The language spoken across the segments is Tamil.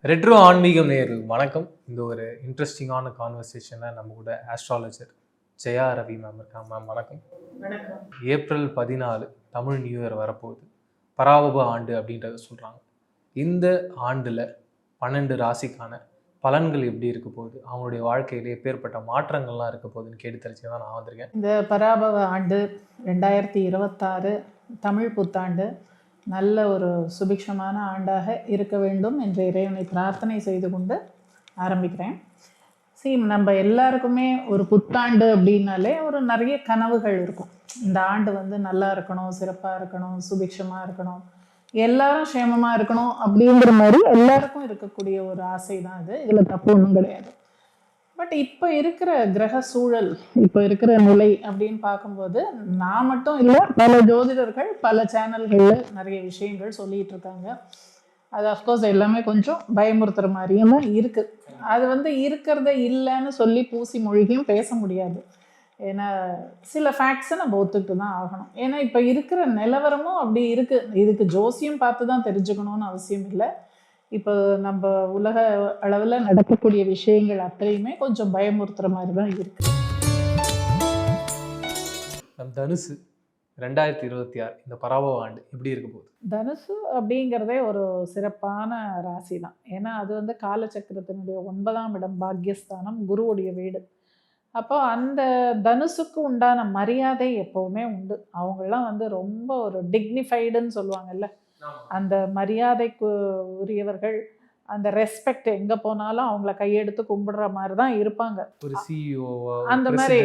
ரெட்ரோ ஆன்மீகம் நேயர்களுக்கு வணக்கம். இந்த ஒரு இன்ட்ரெஸ்டிங்கான கான்வர்சேஷனில் நம்ம கூட ஆஸ்ட்ராலஜர் ஜெயா ரவி மேம் இருக்காங்க. மேம் வணக்கம். வணக்கம். ஏப்ரல் 14 தமிழ் நியூ இயர் வரப்போகுது. பராபவ ஆண்டு அப்படின்றத சொல்கிறாங்க. இந்த ஆண்டில் 12 ராசிக்கான பலன்கள் எப்படி இருக்க போகுது, அவங்களுடைய வாழ்க்கையிலே எப்பேற்பட்ட மாற்றங்கள்லாம் இருக்க போகுதுன்னு கேட்டு தெரிஞ்சு தான் நான் வந்திருக்கேன். இந்த பராபவ ஆண்டு 2026 தமிழ் புத்தாண்டு நல்ல ஒரு சுபிக்ஷமான ஆண்டாக இருக்க வேண்டும் என்று இறைவனை பிரார்த்தனை செய்து கொண்டு ஆரம்பிக்கிறேன். நம்ம எல்லாருக்குமே ஒரு புத்தாண்டு அப்படின்னாலே ஒரு நிறைய கனவுகள் இருக்கும். இந்த ஆண்டு நல்லா இருக்கணும், சிறப்பாக இருக்கணும், சுபிக்ஷமாக இருக்கணும், எல்லாரும் க்ஷேமமாக இருக்கணும் அப்படிங்கிற மாதிரி எல்லாருக்கும் இருக்கக்கூடிய ஒரு ஆசை தான் இது. இதில் தப்பு ஒன்றும் கிடையாது. பட் இப்போ இருக்கிற கிரக சூழல், இப்போ இருக்கிற நிலை அப்படின்னு பார்க்கும்போது நான் மட்டும் இல்லை, பல ஜோதிடர்கள் பல சேனல்களில் நிறைய விஷயங்கள் சொல்லிகிட்டு இருக்காங்க. அது அஃப்கோர்ஸ் எல்லாமே கொஞ்சம் பயமுறுத்துகிற மாதிரியும் தான் இருக்குது. அது இருக்கிறத இல்லைன்னு சொல்லி பூசி மொழிகையும் பேச முடியாது. ஏன்னா சில ஃபேக்ட்ஸை நம்ம ஒத்துக்கிட்டு தான் ஆகணும். ஏன்னா இப்போ இருக்கிற நிலவரமும் அப்படி இருக்குது. இதுக்கு ஜோசியம் பார்த்து தான் தெரிஞ்சுக்கணும்னு அவசியம் இல்லை. இப்போ நம்ம உலக அளவில் நடக்கக்கூடிய விஷயங்கள் அத்தனையுமே கொஞ்சம் பயமுறுத்துற மாதிரி தான் இருக்கு. தனுசு 2026 இந்த பராபவ ஆண்டு எப்படி இருக்க போகுது? தனுசு அப்படிங்கிறதே ஒரு சிறப்பான ராசி தான். ஏன்னா அது காலச்சக்கரத்தினுடைய 9ஆம் இடம், பாக்யஸ்தானம், குருவுடைய வீடு. அப்போ அந்த தனுசுக்கு உண்டான மரியாதை எப்போவுமே உண்டு. அவங்களாம் ரொம்ப ஒரு டிக்னிஃபைடுன்னு சொல்லுவாங்கல்ல, அந்த மரியாதைக்கு உரியவர்கள், அந்த ரெஸ்பெக்ட் எங்கே போனாலும் அவங்கள கையெடுத்து கும்பிடுற மாதிரி தான் இருப்பாங்க. ஒரு சிஇஓ அந்த மாதிரி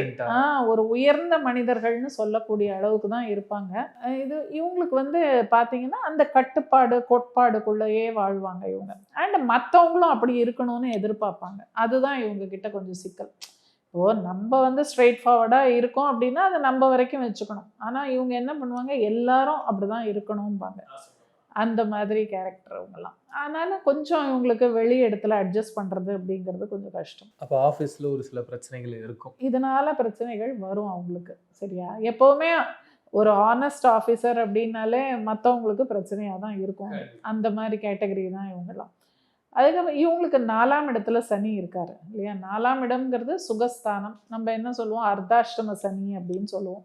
ஒரு உயர்ந்த மனிதர்கள்னு சொல்லக்கூடிய அளவுக்கு தான் இருப்பாங்க. இவங்களுக்கு பார்த்தீங்கன்னா அந்த கட்டுப்பாடு கோட்பாடுக்குள்ளேயே வாழ்வாங்க இவங்க. அண்ட் மற்றவங்களும் அப்படி இருக்கணும்னு எதிர்பார்ப்பாங்க. அதுதான் இவங்க கிட்ட கொஞ்சம் சிக்கல். நம்ம ஸ்ட்ரெயிட் ஃபார்வர்டாக இருக்கோம் அப்படின்னா அதை நம்ம வரைக்கும் வச்சுக்கணும். ஆனால் இவங்க என்ன பண்ணுவாங்க, எல்லாரும் அப்படிதான் இருக்கணும்பாங்க. அந்த மாதிரி கேரக்டர் அவங்கலாம். அதனால கொஞ்சம் இவங்களுக்கு வெளி இடத்துல அட்ஜஸ்ட் பண்ணுறது அப்படிங்கிறது கொஞ்சம் கஷ்டம். அப்போ ஆஃபீஸில் ஒரு சில பிரச்சனைகள் இருக்கும். இதனால பிரச்சனைகள் வரும் அவங்களுக்கு. சரியா? எப்போவுமே ஒரு ஆனஸ்ட் ஆஃபீஸர் அப்படின்னாலே மற்றவங்களுக்கு பிரச்சனையாக தான் இருக்கும். அந்த மாதிரி கேட்டகரி தான் இவங்கெல்லாம். அதுக்கப்புறம் இவங்களுக்கு 4ஆம் இடத்துல சனி இருக்காரு இல்லையா? 4ஆம் இடம்ங்கிறது சுகஸ்தானம். நம்ம என்ன சொல்லுவோம், அர்த்தாஷ்டம சனி அப்படின்னு சொல்லுவோம்.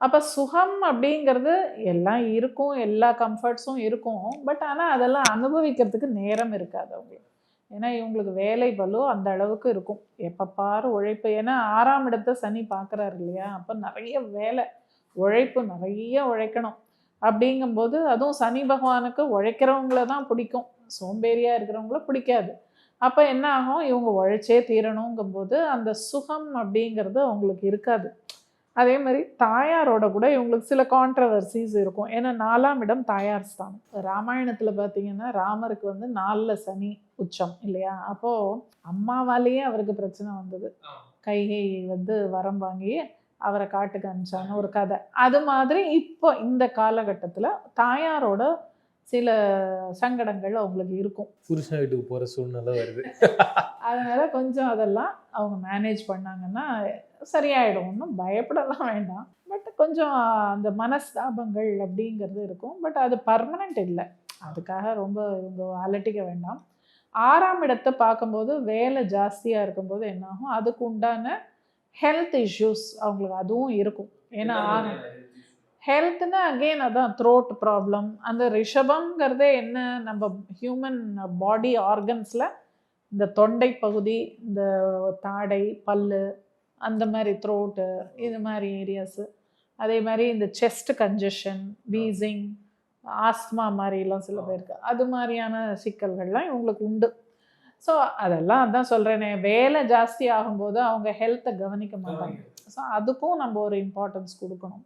அப்போ சுகம் அப்படிங்கிறது எல்லாம் இருக்கும், எல்லா கம்ஃபர்ட்ஸும் இருக்கும். பட் ஆனால் அதெல்லாம் அனுபவிக்கிறதுக்கு நேரம் இருக்காது அவங்களுக்கு. ஏன்னா இவங்களுக்கு வேலை பலு அந்த அளவுக்கு இருக்கும். எப்போ பாரு உழைப்பு. ஏன்னா 6ஆம் இடத்தை சனி பார்க்குறாரு இல்லையா? அப்போ நிறைய வேலை, உழைப்பு, நிறைய உழைக்கணும். அப்படிங்கும்போது அதுவும் சனி பகவானுக்கு உழைக்கிறவங்கள தான் பிடிக்கும், சோம்பேறியாக இருக்கிறவங்கள பிடிக்காது. அப்போ என்ன ஆகும், இவங்க உழைச்சே தீரணுங்கும்போது அந்த சுகம் அப்படிங்கிறது அவங்களுக்கு இருக்காது. அதே மாதிரி தாயாரோட கூட இவங்களுக்கு சில கான்ட்ரவர்சிஸ் இருக்கும். ஏன்னா 4ஆம் இடம் தாயார் ஸ்தானம். ராமாயணத்தில் பார்த்தீங்கன்னா ராமருக்கு 4ல் சனி உச்சம் இல்லையா? அப்போது அம்மாவாலேயே அவருக்கு பிரச்சனை வந்தது. கைகை வரம் வாங்கி அவரை காட்டுக்கு அனுப்பிச்சான்னு ஒரு கதை. அது மாதிரி இப்போ இந்த காலகட்டத்தில் தாயாரோட சில சங்கடங்கள் அவங்களுக்கு இருக்கும். புருஷன் வீட்டுக்கு போகிற சூழ்நிலை வருது. அதனால கொஞ்சம் அதெல்லாம் அவங்க மேனேஜ் பண்ணாங்கன்னா சரியாயிடும். ஒன்றும் பயப்படலாம் வேண்டாம். பட் கொஞ்சம் அந்த மனஸ்தாபங்கள் அப்படிங்கிறது இருக்கும். பட் அது பர்மனெண்ட் இல்லை. அதுக்காக ரொம்ப இவங்க அலட்டிக்க வேண்டாம். 6ஆம் இடத்தை பார்க்கும்போது வேலை ஜாஸ்தியாக இருக்கும்போது என்னாகும், அதுக்கு உண்டான ஹெல்த் இஷ்யூஸ் அவங்களுக்கு அதுவும் இருக்கும். ஏன்னா ஹெல்த்னா அகெயின் அதான் த்ரோட் ப்ராப்ளம். அந்த ரிஷபம்ங்கிறதே என்ன, நம்ம ஹியூமன் பாடி ஆர்கன்ஸில் இந்த தொண்டை பகுதி, இந்த தாடை, பல்லு, அந்த மாதிரி த்ரோட்டு, இது மாதிரி ஏரியாஸு. அதே மாதிரி இந்த செஸ்ட் கன்ஜஷன், வீசிங், ஆஸ்மா மாதிரிலாம் சில பேருக்கு அது மாதிரியான சிக்கல்கள்லாம் இவங்களுக்கு உண்டு. ஸோ அதெல்லாம் அதான் சொல்கிறேனே, வேலை ஜாஸ்தி ஆகும்போது அவங்க ஹெல்த்தை கவனிக்க மாட்டாங்க. ஸோ அதுக்கும் நம்ம ஒரு இம்பார்ட்டன்ஸ் கொடுக்கணும்.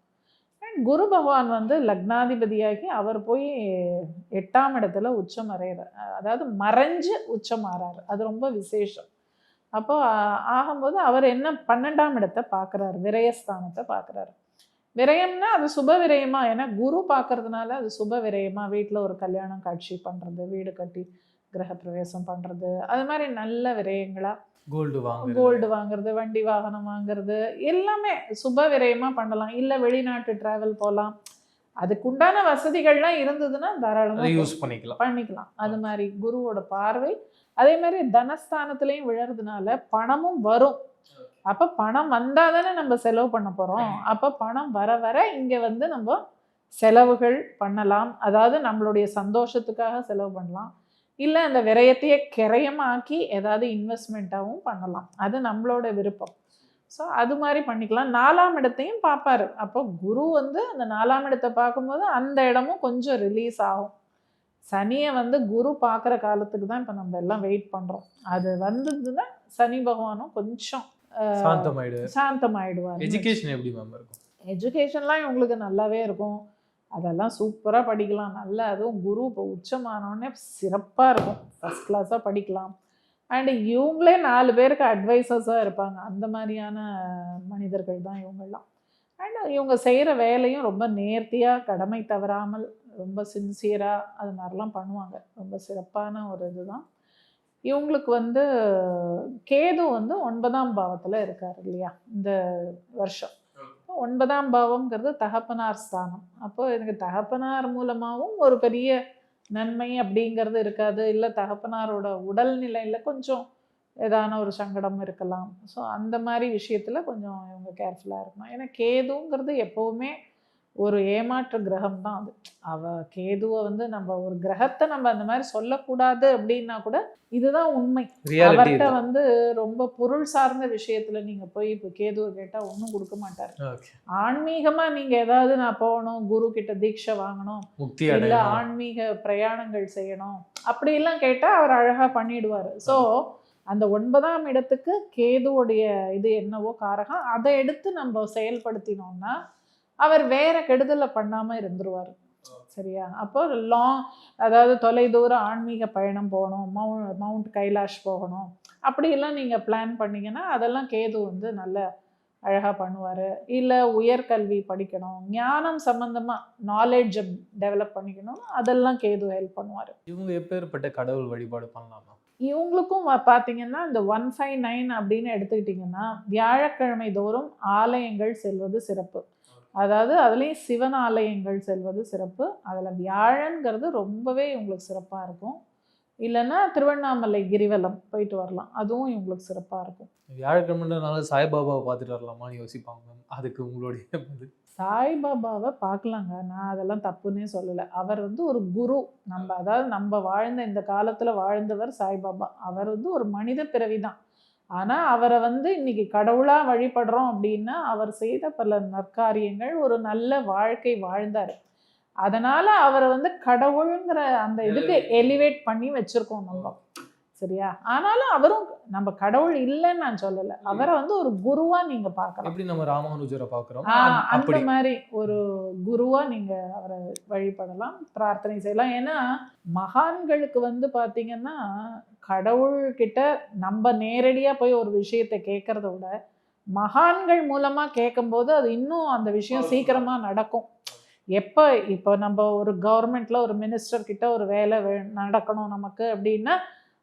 அண்ட் குரு பகவான் லக்னாதிபதியாகி அவர் போய் 8ஆம் இடத்துல உச்சம் அறையிறார். அதாவது மறைஞ்சு உச்சம் ஆறாரு. அது ரொம்ப விசேஷம். அப்போ ஆகும்போது அவர் என்ன 12ஆம் இடத்தை பார்க்குறாரு, விரயஸ்தானத்தை பார்க்குறாரு. விரயம்னா அது சுப விரயமா? ஏன்னா குரு பார்க்கறதுனால அது சுப விரயமா? வீட்டில் ஒரு கல்யாணம் காட்சி பண்ணுறது, வீடு கட்டி கிரக பிரவேசம் பண்ணுறது, அது மாதிரி நல்ல விரயங்களா, கோல்டு வாங்குறது, வண்டி வாகனம் வாங்குறது, எல்லாமே சுப விரயமாக பண்ணலாம். இல்லை வெளிநாட்டு ட்ராவல் போகலாம். அதுக்குண்டான வசதிகள்லாம் இருந்ததுன்னா தாராளமாக யூஸ் பண்ணிக்கலாம். பண்ணிக்கலாம். அது மாதிரி குருவோட பார்வை. அதே மாதிரி தனஸ்தானத்துலேயும் விழறதுனால பணமும் வரும். அப்போ பணம் வந்தால் தானே நம்ம செலவு பண்ண போகிறோம். அப்போ பணம் வர வர இங்கே வந்து நம்ம செலவுகள் பண்ணலாம். அதாவது நம்மளுடைய சந்தோஷத்துக்காக செலவு பண்ணலாம், இல்லை அந்த விரயத்தையே கிரயமாக்கி ஏதாவது இன்வெஸ்ட்மெண்ட்டாகவும் பண்ணலாம். அது நம்மளோட விருப்பம். ஸோ அது மாதிரி பண்ணிக்கலாம். 4ஆம் இடத்தையும் பார்ப்பாரு. அப்போ குரு வந்து அந்த 4ஆம் இடத்தை பார்க்கும்போது அந்த இடமும் கொஞ்சம் ரிலீஸ் ஆகும். சனியை வந்து குரு பார்க்குற காலத்துக்கு தான் இப்போ நம்ம எல்லாம் வெயிட் பண்ணுறோம். அது வந்ததுன்னா சனி பகவானும் கொஞ்சம் சாந்தமாயிடுவார். எஜுகேஷன் எப்படி மேம் இருக்கும்? எஜுகேஷன்லாம் இவங்களுக்கு நல்லாவே இருக்கும். அதெல்லாம் சூப்பராக படிக்கலாம். நல்லா அதுவும் குரு இப்போ உச்சமானோடனே சிறப்பாக இருக்கும். ஃபஸ்ட் கிளாஸாக படிக்கலாம். அண்டு இவங்களே 4 பேருக்கு அட்வைசர்ஸாக இருப்பாங்க. அந்த மாதிரியான மனிதர்கள் தான் இவங்கெல்லாம். அண்ட் இவங்க செய்கிற வேலையும் ரொம்ப நேர்த்தியாக, கடமை தவறாமல், ரொம்ப சின்சியராக அது மாதிரிலாம் பண்ணுவாங்க. ரொம்ப சிறப்பான ஒரு இதுதான். இவங்களுக்கு வந்து கேது வந்து 9ஆம் பாவத்தில் இருக்கார் இல்லையா இந்த வருஷம். 9ஆம் பாவம்ங்கிறது தகப்பனார் ஸ்தானம். அப்போது எனக்கு தகப்பனார் மூலமாகவும் ஒரு பெரிய நன்மை அப்படிங்கிறது இருக்காது. இல்லை தகப்பனாரோட உடல்நிலையில் கொஞ்சம் ஏதான ஒரு சங்கடம் இருக்கலாம். ஸோ அந்த மாதிரி விஷயத்தில் கொஞ்சம் இவங்க கேர்ஃபுல்லாக இருக்கணும். ஏன்னா கேதுங்கிறது எப்போவுமே ஒரு ஏமாற்று கிரகம் தான். அது கேதுவை வந்து நம்ம ஒரு கிரகத்தை நம்ம அந்த மாதிரி சொல்லக்கூடாது அப்படின்னா கூட இதுதான் உண்மை. அவர்கிட்ட வந்து ரொம்ப பொருள் சார்ந்த விஷயத்துல நீங்க போய் இப்போ கேதுவை கேட்டா ஒன்றும் கொடுக்க மாட்டார். ஆன்மீகமா நீங்க ஏதாவது நான் போகணும், குரு கிட்ட தீட்சை வாங்கணும், இல்லை ஆன்மீக பிரயாணங்கள் செய்யணும் அப்படிலாம் கேட்டா அவர் அழகா பண்ணிடுவார். ஸோ அந்த 9ஆம் இடத்துக்கு கேதுவோடைய இது என்னவோ காரகம், அதை எடுத்து நம்ம செயல்படுத்தினோம்னா அவர் வேற கெடுதலை பண்ணாமல் இருந்துருவார். சரியா? அப்போ அதாவது தொலைதூர ஆன்மீக பயணம் போகணும், மவுண்ட் கைலாஷ் போகணும், அப்படியெல்லாம் நீங்கள் பிளான் பண்ணிங்கன்னா அதெல்லாம் கேது வந்து நல்ல அழகாக பண்ணுவார். இல்லை உயர்கல்வி படிக்கணும், ஞானம் சம்மந்தமாக நாலேஜை டெவலப் பண்ணிக்கணும், அதெல்லாம் கேது ஹெல்ப் பண்ணுவார். இவங்க எப்பேற்பட்ட கடவுள் வழிபாடு பண்ணலாமா? இவங்களுக்கும் பார்த்தீங்கன்னா இந்த 159 அப்படின்னு எடுத்துக்கிட்டிங்கன்னா வியாழக்கிழமை தோறும் ஆலயங்கள் செல்வது சிறப்பு. அதாவது அதுலேயும் சிவன் ஆலயங்கள் செல்வது சிறப்பு. அதில் வியாழங்கிறது ரொம்பவே இவங்களுக்கு சிறப்பாக இருக்கும். இல்லைன்னா திருவண்ணாமலை கிரிவலம் போயிட்டு வரலாம், அதுவும் இவங்களுக்கு சிறப்பாக இருக்கும். வியாழக்கிழமைனால சாய்பாபாவை பார்த்துட்டு வரலாமான்னு யோசிப்பாங்க. அதுக்கு உங்களுடைய சாய்பாபாவை பார்க்கலாங்க, நான் அதெல்லாம் தப்புன்னே சொல்லலை. அவர் வந்து ஒரு குரு. அதாவது நம்ம வாழ்ந்த இந்த காலத்தில் வாழ்ந்தவர் சாய்பாபா. அவர் வந்து ஒரு மனித பிறவி தான். ஆனால் அவரை வந்து இன்னைக்கு கடவுளாக வழிபடுறோம் அப்படின்னா அவர் செய்த பல நற்காரியங்கள், ஒரு நல்ல வாழ்க்கை வாழ்ந்தார். அதனால் அவரை வந்து கடவுளுங்கிற அந்த இதுக்கு எலிவேட் பண்ணி வச்சுருக்கோம் நம்ம. சரியா? ஆனாலும் அவரும் நம்ம கடவுள் இல்லைன்னு நான் சொல்லலை. அவரை வந்து ஒரு குருவாக நீங்கள் பார்க்கலாம். எப்படி நம்ம ராமானுஜரை பார்க்குறோம் அந்த மாதிரி ஒரு குருவாக நீங்கள் அவரை வழிபடலாம், பிரார்த்தனை செய்யலாம். ஏன்னா மகான்களுக்கு வந்து பார்த்தீங்கன்னா கடவுள்கிட்ட நம்ம நேரடியாக போய் ஒரு விஷயத்தை கேட்குறத விட மகான்கள் மூலமாக கேட்கும்போது அது இன்னும் அந்த விஷயம் சீக்கிரமாக நடக்கும். இப்போ நம்ம ஒரு கவர்மெண்ட்டில் ஒரு மினிஸ்டர் கிட்ட ஒரு வேலை நடக்கணும் நமக்கு அப்படின்னா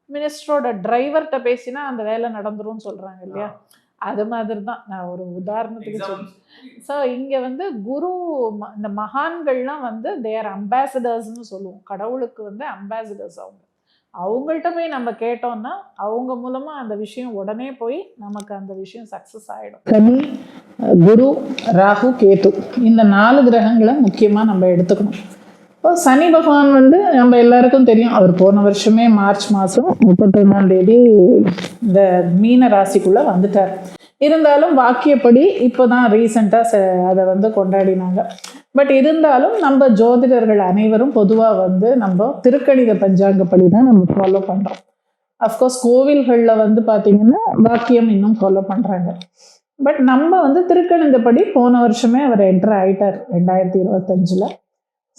மினிஸ்டரோட டிரைவர்கிட்ட பேசினா அந்த வேலை நடந்துரும்னு சொல்கிறாங்க இல்லையா? அது மாதிரி தான் நான் ஒரு உதாரணத்துக்கு சொல்றேன். ஸோ இங்கே வந்து குரு இந்த மகான்கள்லாம் வந்து தேர் அம்பாசிடர்ஸ்னு சொல்லுவோம். கடவுளுக்கு வந்து அம்பாசிடர்ஸ் அவங்கள்ட்ட போய் நம்ம கேட்டோம்னா அவங்க மூலமாக அந்த விஷயம் உடனே போய் நமக்கு அந்த விஷயம் சக்ஸஸ் ஆகிடும். சனி, குரு, ராகு, கேது இந்த 4 கிரகங்களை முக்கியமாக நம்ம எடுத்துக்கணும். இப்போ சனி பகவான் வந்து நம்ம எல்லாருக்கும் தெரியும், அவர் போன வருஷமே மார்ச் மாதம் 31ஆம் தேதி இந்த மீன ராசிக்குள்ளே வந்துட்டார். இருந்தாலும் வாக்கியப்படி இப்போ தான் ரீசெண்டாக அதை வந்து கொண்டாடினாங்க. பட் இருந்தாலும் நம்ம ஜோதிடர்கள் அனைவரும் பொதுவாக வந்து நம்ம திருக்கணித பஞ்சாங்கப்படி தான் நம்ம ஃபாலோ பண்ணுறோம். அஃப்கோர்ஸ் கோவில்களில் வந்து பார்த்திங்கன்னா வாக்கியம் இன்னும் ஃபாலோ பண்ணுறாங்க. பட் நம்ம வந்து திருக்கணிதப்படி போன வருஷமே அவர் என்டர் ஆகிட்டார் 2025.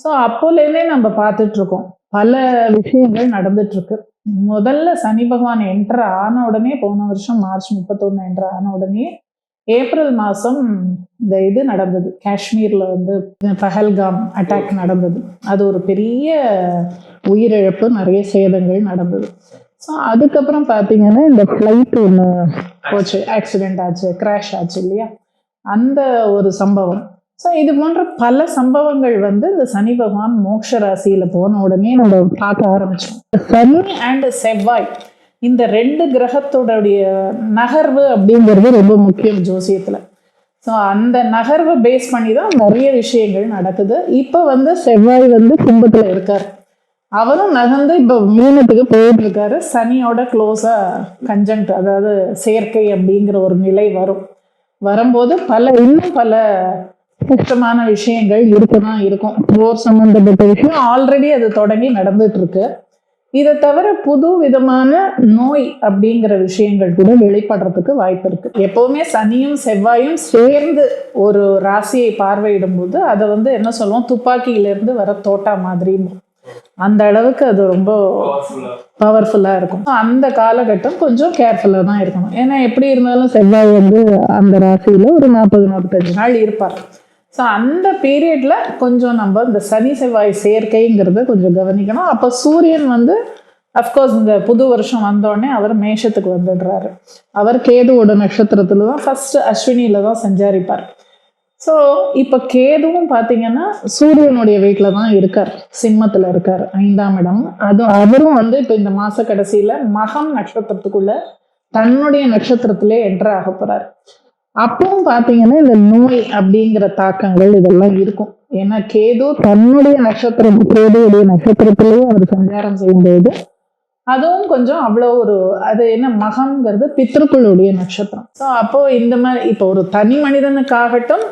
ஸோ அப்போலேருந்தே நம்ம பார்த்துட்ருக்கோம் பல விஷயங்கள் நடந்துட்டுருக்கு. முதல்ல சனி பகவான் என்டர் ஆன உடனே போன வருஷம் மார்ச் 31 என்டர் ஆன உடனே ஏப்ரல் மாதம் இந்த இது நடந்தது. காஷ்மீரில் வந்து பஹல்காம் அட்டாக் நடந்தது. அது ஒரு பெரிய உயிரிழப்பு, நிறைய சேதங்கள் நடந்தது. ஸோ அதுக்கப்புறம் பார்த்தீங்கன்னா இந்த ஃப்ளைட் ஒன்று போச்சு, ஆக்சிடெண்ட் ஆச்சு, கிராஷ் ஆச்சு இல்லையா? அந்த ஒரு சம்பவம். ஸோ இது போன்ற பல சம்பவங்கள் வந்து இந்த சனி பகவான் மோட்ச ராசியில் போன உடனே நம்ம பார்க்க ஆரம்பிச்சோம். சனி அண்ட் செவ்வாய் இந்த 2 கிரகத்தோடைய நகர்வு அப்படிங்கிறது ரொம்ப முக்கியம் ஜோசியத்தில். ஸோ அந்த நகர்வை பேஸ் பண்ணி தான் நிறைய விஷயங்கள் நடக்குது. இப்போ வந்து செவ்வாய் வந்து கும்பத்தில் இருக்கார், அவரும் நகர்ந்து இப்போ மீனத்துக்கு போயிட்டு இருக்காரு. சனியோட க்ளோஸாக கன்ஜங்க்ட், அதாவது சேர்க்கை அப்படிங்கிற ஒரு நிலை வரும்போது இன்னும் பல கஷ்டமான விஷயங்கள் இருக்கதான் இருக்கும். போர் சம்பந்தப்பட்ட விஷயம் ஆல்ரெடி அது தொடங்கி நடந்துட்டு இருக்கு. இதை தவிர புது விதமான நோய் அப்படிங்கிற விஷயங்கள் கூட வெளிப்படுறதுக்கு வாய்ப்பு இருக்கு. எப்பவுமே சனியும் செவ்வாயும் சேர்ந்து ஒரு ராசியை பார்வையிடும் போது அதை வந்து என்ன சொல்லுவோம், துப்பாக்கியிலிருந்து வர தோட்டா மாதிரி, அந்த அளவுக்கு அது ரொம்ப பவர்ஃபுல்லாக இருக்கும். அந்த காலகட்டம் கொஞ்சம் கேர்ஃபுல்லாக தான் இருக்கணும். ஏன்னா எப்படி இருந்தாலும் செவ்வாய் வந்து அந்த ராசியில் ஒரு 40-45 நாள் இருப்பார். ஸோ அந்த பீரியடில் கொஞ்சம் நம்ம இந்த சனி செவ்வாய் சேர்க்கைங்கிறத கொஞ்சம் கவனிக்கணும். அப்போ சூரியன் வந்து அஃப்கோர்ஸ் இந்த புது வருஷம் வந்தோடனே அவர் மேஷத்துக்கு வந்துடுறாரு. அவர் கேதுவோட நட்சத்திரத்தில் தான் ஃபர்ஸ்ட் அஸ்வினியில் தான் சஞ்சாரிப்பார். ஸோ இப்போ கேதுவும் பார்த்தீங்கன்னா சூரியனுடைய வீட்டில் தான் இருக்கார், சிம்மத்தில் இருக்கார், 5ஆம் இடம். அவரும் வந்து இப்போ இந்த மாத கடைசியில் மகம் நட்சத்திரத்துக்குள்ள தன்னுடைய நட்சத்திரத்திலே என்ட்ரு ஆக போகிறார். அப்பவும் பார்த்தீங்கன்னா இந்த நோய் அப்படிங்கிற தாக்கங்கள் இதெல்லாம் இருக்கும். ஏன்னா கேது தன்னுடைய நட்சத்திரம், கேதுவுடைய நட்சத்திரத்திலேயே அவர் சஞ்சாரம் செய்யும்போது அதுவும் கொஞ்சம் அவ்வளோ அது என்ன, மகம்ங்கிறது பித்ருக்களுடைய நட்சத்திரம். ஸோ அப்போ இந்த மாதிரி இப்போ ஒரு தனி மனிதனுக்காகட்டும்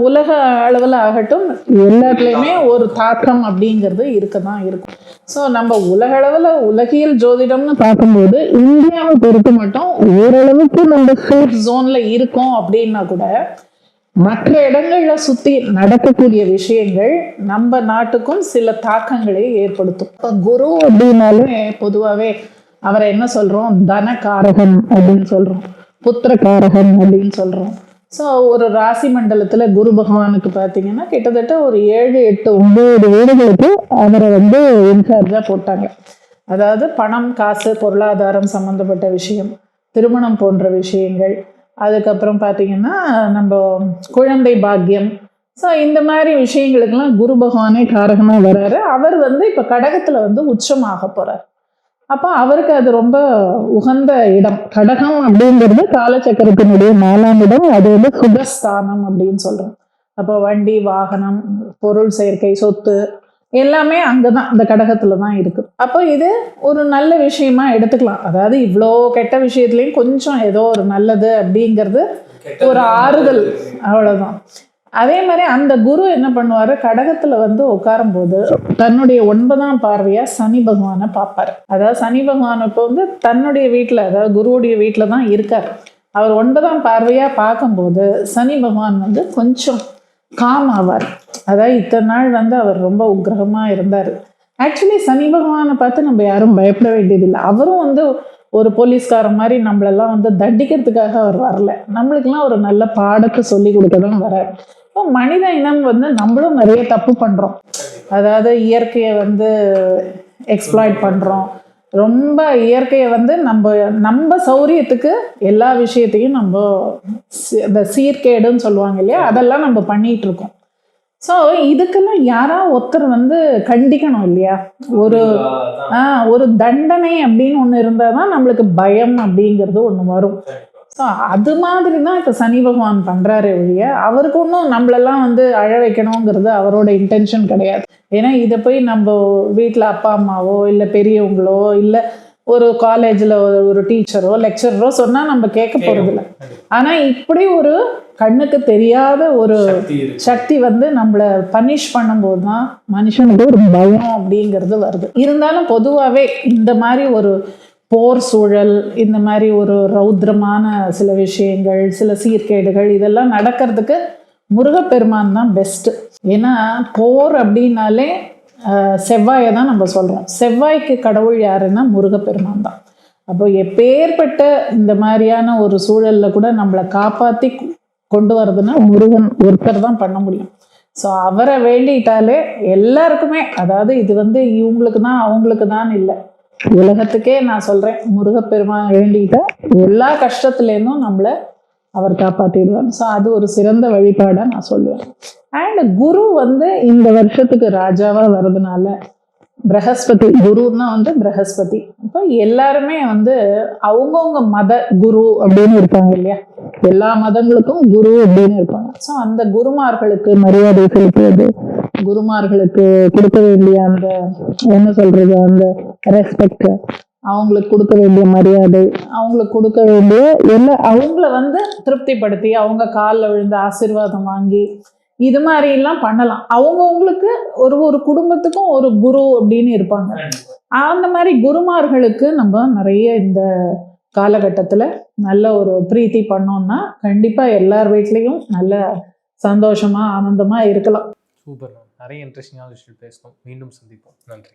உலக அளவில் ஆகட்டும் எல்லாத்துலேயுமே ஒரு தாக்கம் அப்படிங்கிறது தான் இருக்கும். ஸோ நம்ம உலக அளவில் உலகியல் ஜோதிடம்னு பார்க்கும்போது இந்தியாவை பொறுத்து மட்டும் ஓரளவுக்கு நம்ம சேஃப் ஜோன்ல இருக்கோம் அப்படின்னா கூட மற்ற இடங்கள்ல சுத்தி நடக்கக்கூடிய விஷயங்கள் நம்ம நாட்டுக்கும் சில தாக்கங்களை ஏற்படுத்தும். இப்போ குரு அப்படின்னாலே பொதுவாகவே அவரை என்ன சொல்றோம், தனகாரகன் அப்படின்னு சொல்றோம், புத்திரகாரகன் அப்படின்னு சொல்றோம். ஸோ ஒரு ராசி மண்டலத்துல குரு பகவானுக்கு பார்த்தீங்கன்னா கிட்டத்தட்ட ஒரு 7, 8, 9 வீடுகளுக்கு அவரை வந்து இன்சார்ஜா போட்டாங்க. அதாவது பணம், காசு, பொருளாதாரம் சம்பந்தப்பட்ட விஷயம், திருமணம் போன்ற விஷயங்கள், அதுக்கப்புறம் பார்த்தீங்கன்னா நம்ம குழந்தை பாக்கியம். ஸோ இந்த மாதிரி விஷயங்களுக்கெல்லாம் குரு பகவானே காரகமாக வர்றாரு. அவர் வந்து இப்போ கடகத்தில் வந்து உச்சமாக போகிறார். அப்போ அவருக்கு அது ரொம்ப உகந்த இடம். கடகம் அப்படிங்கிறது காலச்சக்கரத்தினுடைய 4ஆம் இடம். அது வந்து சுகஸ்தானம் அப்படின்னு சொல்கிறோம். அப்போ வண்டி, வாகனம், பொருள் சேர்க்கை, சொத்து எல்லாமே அங்கதான், இந்த கடகத்துல தான் இருக்கு. அப்போ இது ஒரு நல்ல விஷயமா எடுத்துக்கலாம். அதாவது இவ்வளோ கெட்ட விஷயத்துலயும் கொஞ்சம் ஏதோ ஒரு நல்லது அப்படிங்கிறது ஒரு ஆறுதல், அவ்வளவுதான். அதே மாதிரி அந்த குரு என்ன பண்ணுவாரு, கடகத்துல வந்து உட்காரும் போது தன்னுடைய 9ஆம் பார்வையா சனி பகவானை பார்ப்பாரு. அதாவது சனி பகவான் இப்போ வந்து தன்னுடைய வீட்டுல, அதாவது குருவுடைய வீட்டுல தான் இருக்கார். அவர் 9ஆம் பார்வையா பார்க்கும்போது சனி பகவான் வந்து கொஞ்சம் காம் ஆவார். அதாவது இத்தனை நாள் வந்து அவர் ரொம்ப உக்கிரகமாக இருந்தார். ஆக்சுவலி சனி பகவானை பார்த்து நம்ம யாரும் பயப்பட வேண்டியதில்லை. அவரும் வந்து ஒரு போலீஸ்காரன் மாதிரி நம்மளெல்லாம் வந்து தண்டிக்கிறதுக்காக அவர் வரல, நம்மளுக்கெல்லாம் ஒரு நல்ல பாடத்தை சொல்லி கொடுக்க தான் வர்றார். இப்போ மனித இனம் வந்து நம்மளும் நிறைய தப்பு பண்ணுறோம். அதாவது இயற்கையை வந்து எக்ஸ்ப்ளாய்ட் பண்ணுறோம். ரொம்ப இயற்கையை வந்து நம்ம சௌரியத்துக்கு எல்லா விஷயத்தையும் நம்ம இந்த சீர்கேடுன்னு சொல்லுவாங்க இல்லையா, அதெல்லாம் நம்ம பண்ணிட்டு இருக்கோம். ஸோ இதுக்கெல்லாம் ஒருத்தர் வந்து கண்டிக்கணும் இல்லையா. ஒரு தண்டனை அப்படின்னு ஒன்று இருந்தால் தான் நம்மளுக்கு பயம் அப்படிங்கிறது ஒன்று வரும். ஸோ அது மாதிரி தான் இப்போ சனி பகவான் பண்ணுறாரு ஒழிய அவருக்கு ஒன்றும் நம்மளெல்லாம் வந்து அழ வைக்கணுங்கிறது அவரோட இன்டென்ஷன் கிடையாது. ஏன்னா இதை போய் நம்ம வீட்டில் அப்பா அம்மாவோ இல்லை பெரியவங்களோ இல்லை ஒரு காலேஜில் ஒரு டீச்சரோ லெக்சரரோ சொன்னால் நம்ம கேட்க போகிறதில்ல. ஆனால் இப்படி ஒரு கண்ணுக்கு தெரியாத ஒரு சக்தி வந்து நம்மளை பனிஷ் பண்ணும்போது தான் மனுஷனுக்கு ஒரு பயம் அப்படிங்கிறது வருது. இருந்தாலும் பொதுவாகவே இந்த மாதிரி ஒரு போர் சூழல், இந்த மாதிரி ஒரு ரௌத்ரமான சில விஷயங்கள், சில சீர்கேடுகள் இதெல்லாம் நடக்கிறதுக்கு முருகப்பெருமான் தான் பெஸ்ட்டு. ஏன்னா போர் அப்படின்னாலே செவ்வாயை தான் நம்ம சொல்கிறோம். செவ்வாய்க்கு கடவுள் யாருன்னா முருகப்பெருமான் தான். அப்போ எப்பேற்பட்ட இந்த மாதிரியான ஒரு சூழலில் கூட நம்மளை காப்பாற்றி கொண்டு வரதுன்னா முருகன் ஒருத்தர் தான் பண்ண முடியும். ஸோ அவரை வேண்டிட்டாலே எல்லாருக்குமே, அதாவது இது வந்து இவங்களுக்கு தான் அவங்களுக்கு தான் இல்லை, உலகத்துக்கே நான் சொல்கிறேன், முருகப்பெருமான் வேண்டிட்டா எல்லா கஷ்டத்துலேருந்தும் நம்மளை அவர் காப்பாற்றிடுவார். ஸோ அது ஒரு சிறந்த வழிபாடாக நான் சொல்லுவேன். அண்ட் குரு வந்து இந்த வருஷத்துக்கு ராஜாவாக வர்றதுனால, பிரகஸ்பதி குருன்னா வந்து பிரகஸ்பதி. இப்போ எல்லாருமே வந்து அவங்கவுங்க மத குரு அப்படின்னு இருப்பாங்க இல்லையா, எல்லா மதங்களுக்கும் குரு அப்படின்னு இருப்பாங்க. ஸோ அந்த குருமார்களுக்கு மரியாதை செலுத்துவது, குருமார்களுக்கு கொடுக்க வேண்டிய அந்த என்ன சொல்றது அந்த ரெஸ்பெக்ட், அவங்களுக்கு கொடுக்க வேண்டிய மரியாதை, அவங்களுக்கு கொடுக்க வேண்டிய அவங்கள வந்து திருப்திப்படுத்தி அவங்க காலில் விழுந்து ஆசீர்வாதம் வாங்கி இது மாதிரிலாம் பண்ணலாம். அவங்கவுங்களுக்கு ஒரு குடும்பத்துக்கும் ஒரு குரு அப்படின்னு இருப்பாங்க. அந்த மாதிரி குருமார்களுக்கு நம்ம நிறைய இந்த காலகட்டத்தில் நல்ல ஒரு பிரீத்தி பண்ணோம்னா கண்டிப்பாக எல்லார் வீட்லேயும் நல்ல சந்தோஷமாக ஆனந்தமாக இருக்கலாம். சூப்பர் மேம், நிறைய இன்ட்ரெஸ்டிங்கான விஷயம் பேசணும். மீண்டும் சந்திப்போம். நன்றி.